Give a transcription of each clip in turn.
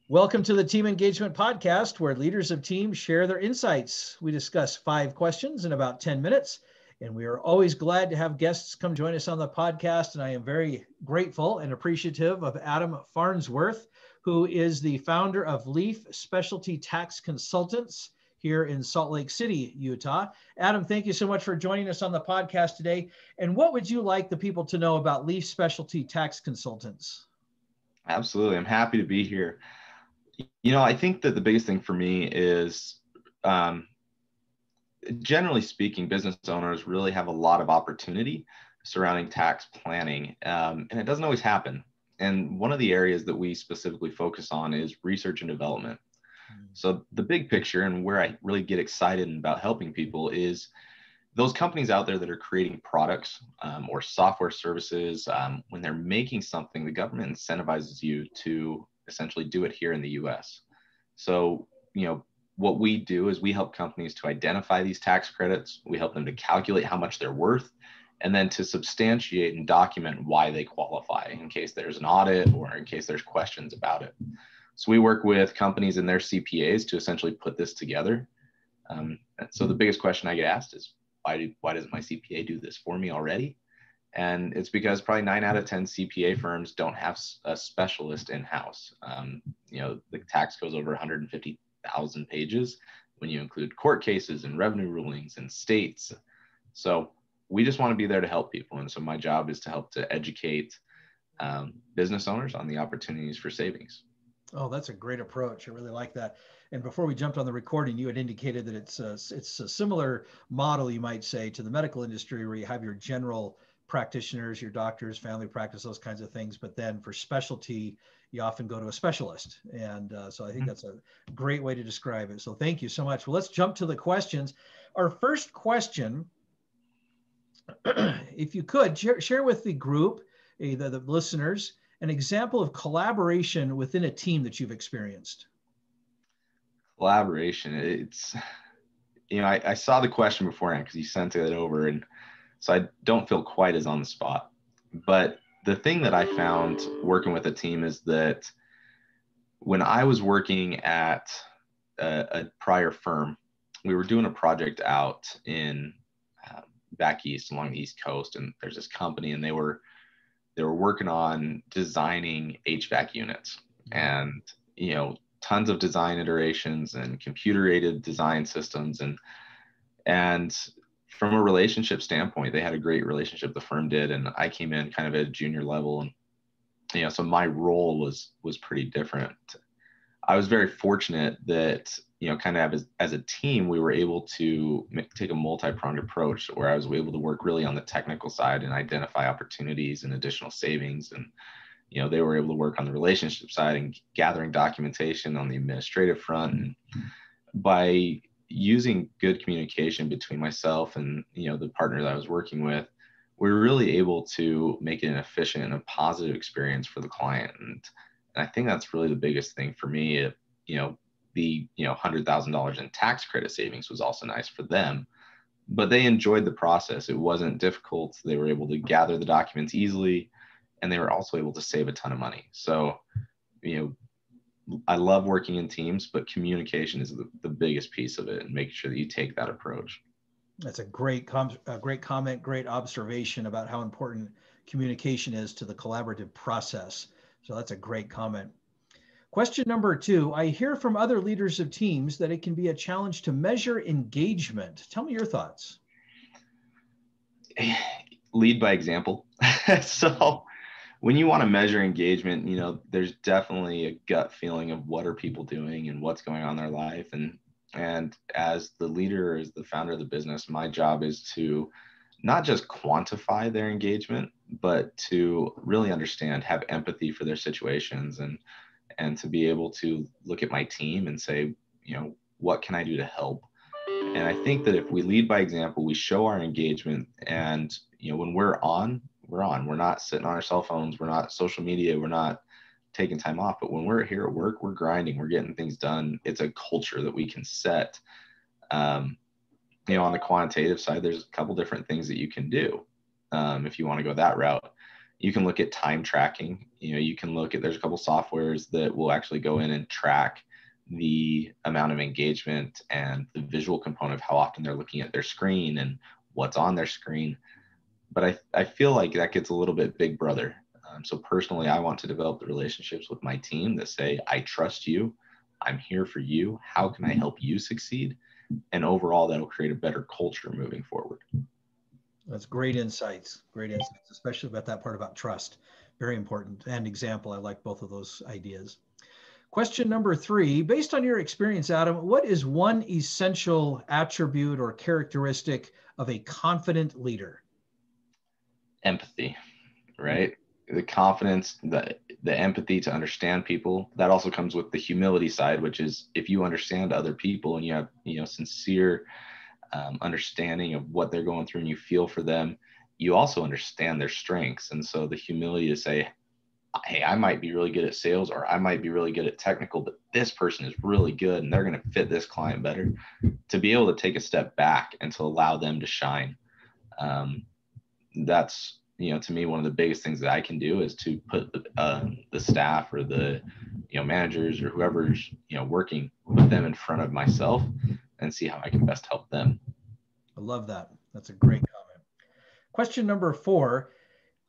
Welcome to the Team Engagement Podcast, where leaders of teams share their insights. We discuss 5 questions in about 10 minutes, and we are always glad to have guests come join us on the podcast. And I am very grateful and appreciative of Adam Farnsworth, who is the founder of Leaf Specialty Tax Consultants here in Salt Lake City, Utah. Adam, thank you so much for joining us on the podcast today. And what would you like the people to know about Leaf Specialty Tax Consultants? Absolutely. I'm happy to be here. I think that the biggest thing for me is, generally speaking, business owners really have a lot of opportunity surrounding tax planning, and it doesn't always happen. And one of the areas that we specifically focus on is research and development. So the big picture and where I really get excited about helping people is those companies out there that are creating products or software services. When they're making something, the government incentivizes you to essentially do it here in the US. So, what we do is we help companies to identify these tax credits. We help them to calculate how much they're worth, and then to substantiate and document why they qualify in case there's an audit or in case there's questions about it. So we work with companies and their CPAs to essentially put this together. So the biggest question I get asked is, why doesn't my CPA do this for me already? And it's because probably 9 out of 10 CPA firms don't have a specialist in-house. The tax goes over 150,000 pages when you include court cases and revenue rulings and states. So we just want to be there to help people. And so my job is to help to educate business owners on the opportunities for savings. Oh, that's a great approach. I really like that. And before we jumped on the recording, you had indicated that it's a similar model, you might say, to the medical industry, where you have your general practitioners, your doctors, family practice, those kinds of things. But then for specialty, you often go to a specialist. And so I think that's a great way to describe it. So thank you so much. Well, let's jump to the questions. Our first question, if you could share with the group, the listeners, an example of collaboration within a team that you've experienced. Collaboration. It's, I saw the question beforehand because you sent it over, and so I don't feel quite as on the spot. But the thing that I found working with a team is that when I was working at a prior firm, we were doing a project out in back east along the East Coast, and there's this company, and they were working on designing HVAC units, and tons of design iterations and computer-aided design systems, and from a relationship standpoint, they had a great relationship, the firm did, and I came in kind of at a junior level, and so my role was pretty different. I was very fortunate that kind of as a team, we were able to take a multi-pronged approach where I was able to work really on the technical side and identify opportunities and additional savings, and they were able to work on the relationship side and gathering documentation on the administrative front. And by using good communication between myself and the partner that I was working with, we were really able to make it an efficient and a positive experience for the client. And I think that's really the biggest thing for me. The $100,000 in tax credit savings was also nice for them, but they enjoyed the process. It wasn't difficult. They were able to gather the documents easily, and they were also able to save a ton of money. So, I love working in teams, but communication is the biggest piece of it, and making sure that you take that approach. That's a great comment, great observation about how important communication is to the collaborative process. So that's a great comment. Question number 2, I hear from other leaders of teams that it can be a challenge to measure engagement. Tell me your thoughts. Lead by example. So when you want to measure engagement, there's definitely a gut feeling of what are people doing and what's going on in their life. And as the leader, as the founder of the business, my job is to not just quantify their engagement, but to really understand, have empathy for their situations, and to be able to look at my team and say, what can I do to help? And I think that if we lead by example, we show our engagement, and, when we're on, we're not sitting on our cell phones. We're not social media. We're not taking time off. But when we're here at work, we're grinding, we're getting things done. It's a culture that we can set. On the quantitative side, there's a couple different things that you can do if you want to go that route. you can look at time tracking. You can look at, there's a couple softwares that will actually go in and track the amount of engagement and the visual component of how often they're looking at their screen and what's on their screen. But I feel like that gets a little bit big brother. So personally, I want to develop the relationships with my team that say, I trust you. I'm here for you. How can I help you succeed? And overall, that'll create a better culture moving forward. That's great insights, especially about that part about trust. Very important and example. I like both of those ideas. Question number 3, based on your experience, Adam, what is one essential attribute or characteristic of a confident leader? Empathy, right? The confidence, the empathy to understand people. That also comes with the humility side, which is if you understand other people and you have, sincere understanding of what they're going through and you feel for them, you also understand their strengths. And so the humility to say, hey, I might be really good at sales or I might be really good at technical, but this person is really good and they're going to fit this client better. To be able to take a step back and to allow them to shine. That's, to me, one of the biggest things that I can do is to put the staff or the, managers or whoever's, working, put them in front of myself and see how I can best help them. I love that. That's a great comment. Question number 4,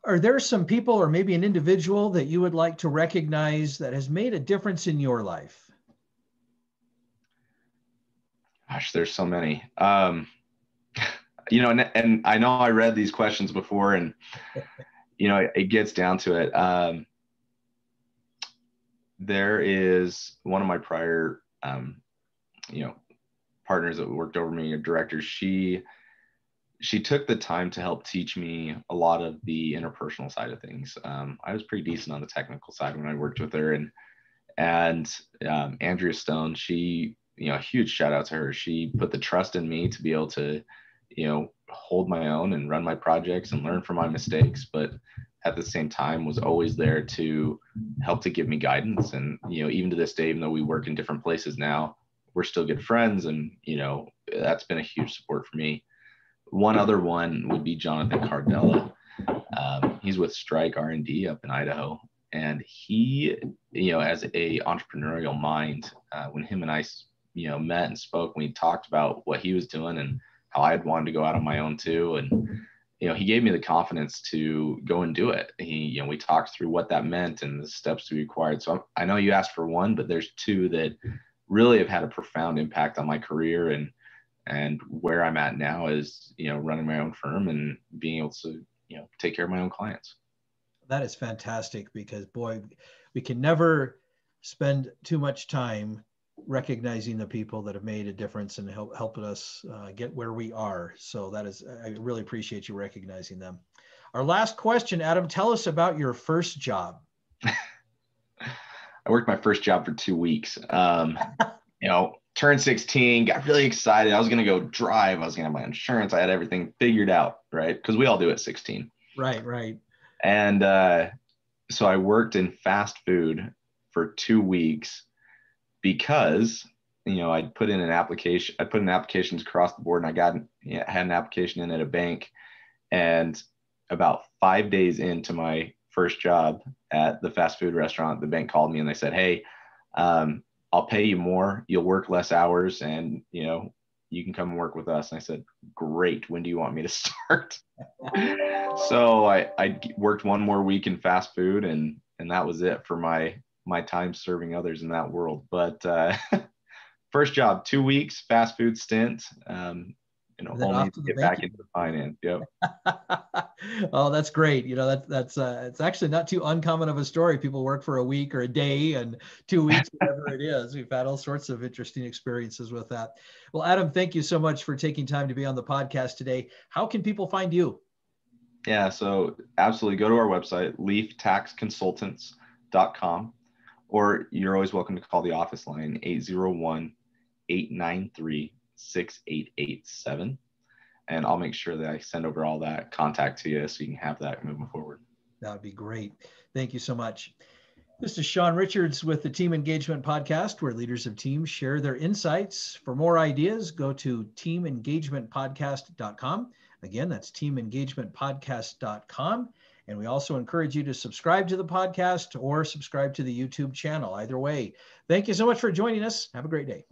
are there some people or maybe an individual that you would like to recognize that has made a difference in your life? Gosh, there's so many. And I know I read these questions before and, it gets down to it. There is one of my prior, partners that worked over me, or directors. She took the time to help teach me a lot of the interpersonal side of things. I was pretty decent on the technical side when I worked with her, and Andrea Stone, she, a huge shout out to her. She put the trust in me to be able to, hold my own and run my projects and learn from my mistakes, but at the same time was always there to help to give me guidance. And, even to this day, even though we work in different places now, we're still good friends. And, that's been a huge support for me. One other one would be Jonathan Cardella. He's with Strike R&D up in Idaho. And he, as a entrepreneurial mind, when him and I, met and spoke, we talked about what he was doing and how I had wanted to go out on my own too. And, he gave me the confidence to go and do it. We talked through what that meant and the steps to be required. So I know you asked for one, but there's 2 that really have had a profound impact on my career and where I'm at now is, running my own firm and being able to, take care of my own clients. That is fantastic because, boy, we can never spend too much time recognizing the people that have made a difference and helping us get where we are. So I really appreciate you recognizing them. Our last question, Adam, tell us about your first job. I worked my first job for 2 weeks. Turned 16, got really excited. I was going to go drive. I was going to have my insurance. I had everything figured out, right? Because we all do at 16. Right. And so I worked in fast food for 2 weeks because, I'd put in an application. I put in applications across the board, and I had an application in at a bank. And about 5 days into my first job at the fast food restaurant, the bank called me and they said, hey, I'll pay you more. You'll work less hours and, you can come and work with us. And I said, great. When do you want me to start? So I worked 1 more week in fast food and that was it for my time serving others in that world. But first job, 2 weeks, fast food stint. Only to get back into the finance. Yep. Oh, that's great. That's it's actually not too uncommon of a story. People work for a week or a day and 2 weeks, whatever it is. We've had all sorts of interesting experiences with that. Well, Adam, thank you so much for taking time to be on the podcast today. How can people find you? Yeah, so absolutely go to our website, leaftaxconsultants.com, or you're always welcome to call the office line, 801-893-6887. And I'll make sure that I send over all that contact to you so you can have that moving forward. That would be great. Thank you so much. This is Sean Richards with the Team Engagement Podcast, where leaders of teams share their insights. For more ideas, go to teamengagementpodcast.com. Again, that's teamengagementpodcast.com. And we also encourage you to subscribe to the podcast or subscribe to the YouTube channel. Either way, thank you so much for joining us. Have a great day.